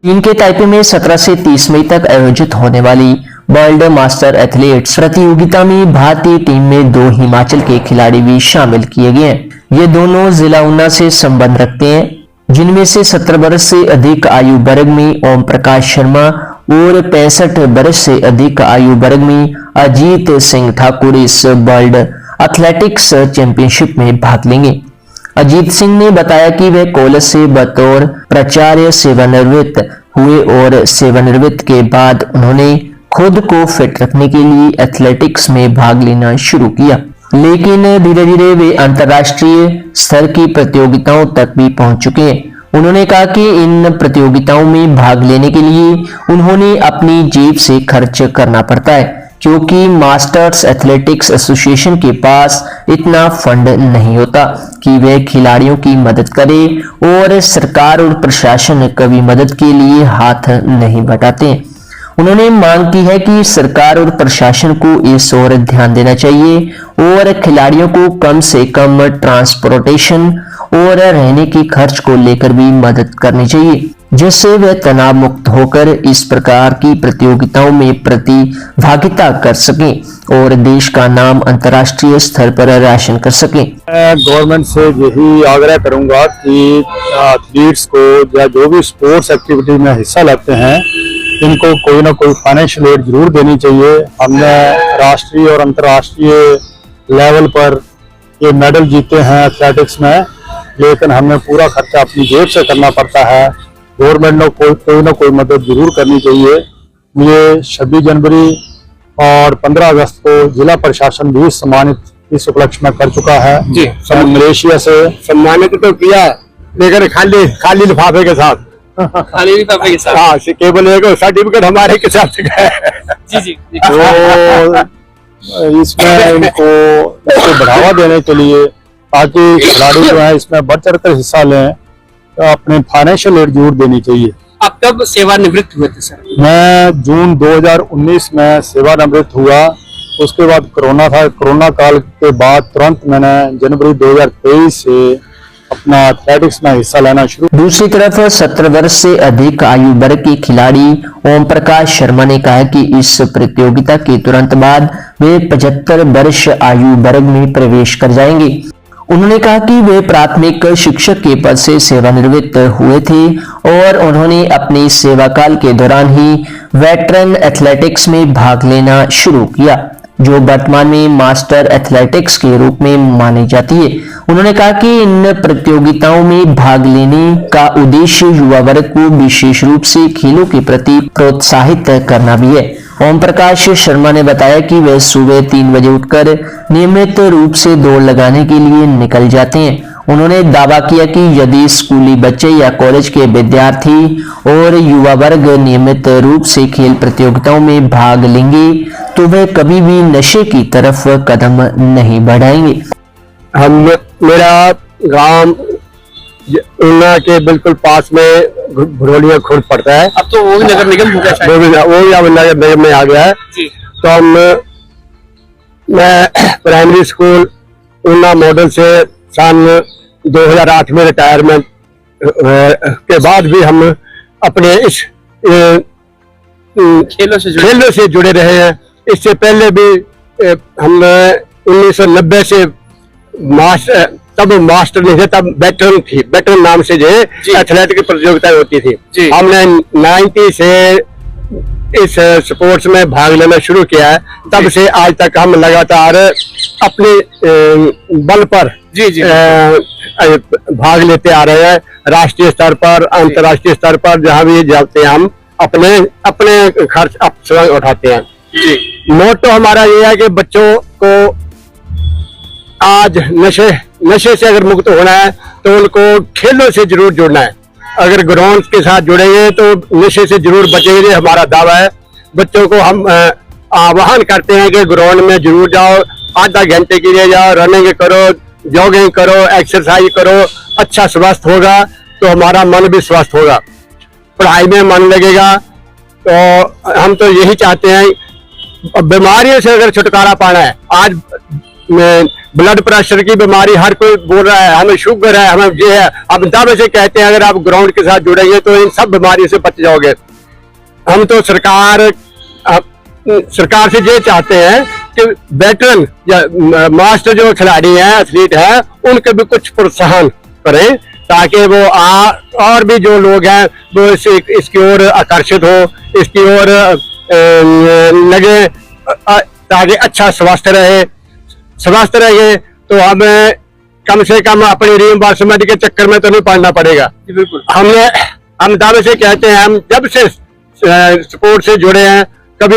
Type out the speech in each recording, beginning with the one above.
चीन के ताइपे में 17 से 30 मई तक आयोजित होने वाली वर्ल्ड मास्टर एथलीट्स प्रतियोगिता में भारतीय टीम में 2 हिमाचल के खिलाड़ी भी शामिल किए गए हैं। ये दोनों जिला ऊना से संबंध रखते हैं, जिनमें से 17 वर्ष से अधिक आयु वर्ग में ओम प्रकाश शर्मा और 65 वर्ष से अधिक आयु वर्ग में अजीत सिंह ठाकुर इस वर्ल्ड एथलेटिक्स चैंपियनशिप में भाग लेंगे। अजीत सिंह ने बताया कि वे कॉलेज से बतौर प्राचार्य सेवानिवृत्त हुए और सेवानिवृत्त के बाद उन्होंने खुद को फिट रखने के लिए एथलेटिक्स में भाग लेना शुरू किया, लेकिन धीरे धीरे वे अंतर्राष्ट्रीय स्तर की प्रतियोगिताओं तक भी पहुंच चुके हैं। उन्होंने कहा कि इन प्रतियोगिताओं में भाग लेने के लिए उन्होंने अपनी जेब से खर्च करना पड़ता है, क्योंकि मास्टर्स एथलेटिक्स एसोसिएशन के पास इतना फंड नहीं होता कि वे खिलाड़ियों की मदद करे और सरकार और प्रशासन कभी मदद के लिए हाथ नहीं बटाते। उन्होंने मांग की है कि सरकार और प्रशासन को इस ओर ध्यान देना चाहिए और खिलाड़ियों को कम से कम ट्रांसपोर्टेशन और रहने की खर्च को लेकर भी मदद करनी चाहिए, जिससे वे तनाव मुक्त होकर इस प्रकार की प्रतियोगिताओं में प्रतिभागिता कर सकें और देश का नाम अंतर्राष्ट्रीय स्तर पर रोशन कर सकें। गवर्नमेंट से यही आग्रह करूंगा कि एथलीट्स को या जो भी स्पोर्ट्स एक्टिविटी में हिस्सा लेते हैं, इनको कोई ना कोई फाइनेंशियल एड जरूर देनी चाहिए। हमने राष्ट्रीय और अंतर्राष्ट्रीय लेवल पर ये मेडल जीते हैं एथलेटिक्स में, लेकिन हमें पूरा खर्चा अपनी जेब से करना पड़ता है। गवर्नमेंट को कोई ना कोई मदद जरूर करनी चाहिए। मुझे 26 जनवरी और 15 अगस्त को जिला प्रशासन भी सम्मानित इस उपलक्ष्य में कर चुका है जी। मलेशिया से सम्मानित तो किया, लेकिन खाली लिफाफे के साथ खाली लिफाफे के साथ हाँ, केवल एक सर्टिफिकेट हमारे के साथ जी जी। तो इसमें इनको बढ़ावा देने के लिए, ताकि खिलाड़ी जो है इसमें बढ़ चढ़ कर हिस्सा लें, तो अपने फाइनेंशियल एड जरूर देनी चाहिए। आप कब सेवानिवृत्त हुए थे सर? मैं जून 2019 में सेवानिवृत्त हुआ। उसके बाद कोरोना था। कोरोना काल के बाद तुरंत मैंने जनवरी 2023 से अपना एथलेटिक्स में हिस्सा लेना शुरू। दूसरी तरफ 17 वर्ष से अधिक आयु वर्ग के खिलाड़ी ओम प्रकाश शर्मा ने कहा कि इस प्रतियोगिता के तुरंत बाद वे 75 वर्ष आयु वर्ग में प्रवेश कर जाएंगे। उन्होंने कहा कि वे प्राथमिक शिक्षक के पद से सेवानिवृत्त हुए थे और उन्होंने अपने सेवाकाल के दौरान ही वेटरन एथलेटिक्स में भाग लेना शुरू किया, जो वर्तमान में मास्टर एथलेटिक्स के रूप में मानी जाती है। उन्होंने कहा कि इन प्रतियोगिताओं में भाग लेने का उद्देश्य युवा वर्ग को विशेष रूप से खेलों के प्रति प्रोत्साहित करना भी है। ओम प्रकाश शर्मा ने बताया कि वे सुबह 3 बजे उठकर नियमित रूप से दौड़ लगाने के लिए निकल जाते हैं। उन्होंने दावा किया कि यदि स्कूली बच्चे या कॉलेज के विद्यार्थी और युवा वर्ग नियमित रूप से खेल प्रतियोगिताओं में भाग लेंगे तो वे कभी भी नशे की तरफ कदम नहीं बढ़ाएंगे। मेरा गांव ऊना के बिल्कुल पास में भरोलिया खुर्द पड़ता है। अब तो वो भी नगर निगम हो गया, वो भी नगर निगम में आ गया है जी। तो मैं प्राइमरी स्कूल ऊना मॉडल से सन 2008 में रिटायरमेंट के बाद भी हम अपने इस खेलों से जुड़े रहे हैं। इससे पहले भी हम 1990 से तब मास्टर नहीं थे, तब वेटरन थी। वेटरन नाम से जो है एथलेटिक प्रतियोगिताएं होती थी। हमने 90 से इस स्पोर्ट्स में भाग लेना शुरू किया है। तब से आज तक हम लगातार अपने बल पर भाग लेते आ रहे हैं। राष्ट्रीय स्तर पर, अंतर्राष्ट्रीय स्तर पर जहां भी जाते हैं हम अपने खर्च स्वयं उठाते हैं जी। मोटो हमारा ये है कि बच्चों को आज नशे से अगर मुक्त होना है तो उनको खेलों से जरूर जुड़ना है। अगर ग्राउंड के साथ जुड़ेंगे तो नशे से जरूर बचेंगे, हमारा दावा है। बच्चों को हम आह्वान करते हैं कि ग्राउंड में जरूर जाओ, आधा घंटे के लिए जाओ, रनिंग करो, जॉगिंग करो, एक्सरसाइज करो। अच्छा स्वस्थ होगा तो हमारा मन भी स्वस्थ होगा, पढ़ाई में मन लगेगा। तो हम तो यही चाहते हैं, बीमारियों से अगर छुटकारा पाना है, आज में ब्लड प्रेशर की बीमारी, हर कोई बोल रहा है हमें शुगर है, हमें ये है। अब दावे से कहते हैं अगर आप ग्राउंड के साथ जुड़ेंगे तो इन सब बीमारियों से बच जाओगे। हम तो सरकार से ये चाहते हैं कि वेटरन या मास्टर जो खिलाड़ी हैं, एथलीट हैं, उनके भी कुछ प्रोत्साहन करें ताकि वो और भी जो लोग हैं वो इसकी ओर आकर्षित हो, इसकी ओर लगे, ताकि अच्छा स्वास्थ्य रहे तो हमें कम से कम अपनी रीइंबर्समेंट के चक्कर में तो नहीं पड़ना पड़ेगा। बिल्कुल। हम दावे से कहते हैं, हम जब से स्पोर्ट से जुड़े हैं कभी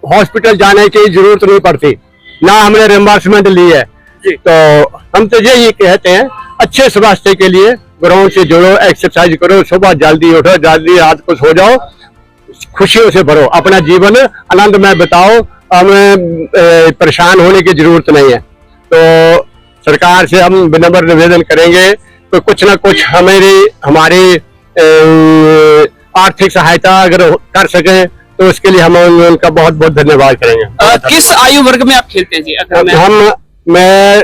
हॉस्पिटल जाने की जरूरत नहीं पड़ती, ना हमने रिइंबर्समेंट ली है। तो हम तो यही कहते हैं अच्छे स्वास्थ्य के लिए ग्राउंड से जुड़ो, एक्सरसाइज करो, सुबह जल्दी उठो, जल्दी रात को सो जाओ, खुशियों से भरो, अपना जीवन आनंदमय बिताओ, हमें परेशान होने की जरूरत नहीं है। तो सरकार से हम विनम्र निवेदन करेंगे तो कुछ ना कुछ हमारी आर्थिक सहायता अगर कर सके तो उसके लिए हम उनका बहुत बहुत धन्यवाद करेंगे। किस आयु वर्ग में आप खेलते हैं जी? अगर मैं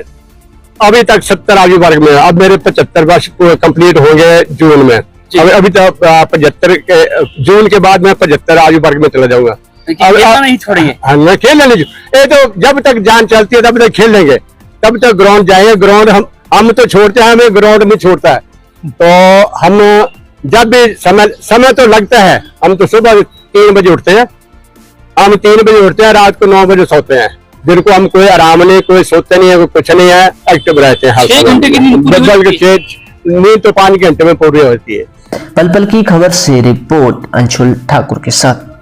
अभी तक 70 आयु वर्ग में, अब मेरे 75 वर्ष कंप्लीट होंगे जून में। अभी तक 75 के जून के बाद मैं 75 आयु वर्ग में चला जाऊंगा। खेलना नहीं छोड़ेंगे? मैं खेलना नहीं, ये तो जब तक जान चलती है तब तक खेल लेंगे, तब तक ग्राउंड जाएंगे। ग्राउंड हम तो छोड़ते हैं, हमें ग्राउंड नहीं छोड़ता है। तो हम जब भी समय तो लगता है, हम तो सुबह 3 बजे उठते हैं, हम 3 बजे उठते हैं, रात को 9 बजे सोते हैं। दिन को हम कोई आराम नहीं, कोई सोते नहीं है, कोई कुछ नहीं है, एक्टिव रहते हैं। 6 घंटे की नींद तो 5 घंटे में पूरी होती है। पल पल की खबर से रिपोर्ट अंशुल ठाकुर के साथ।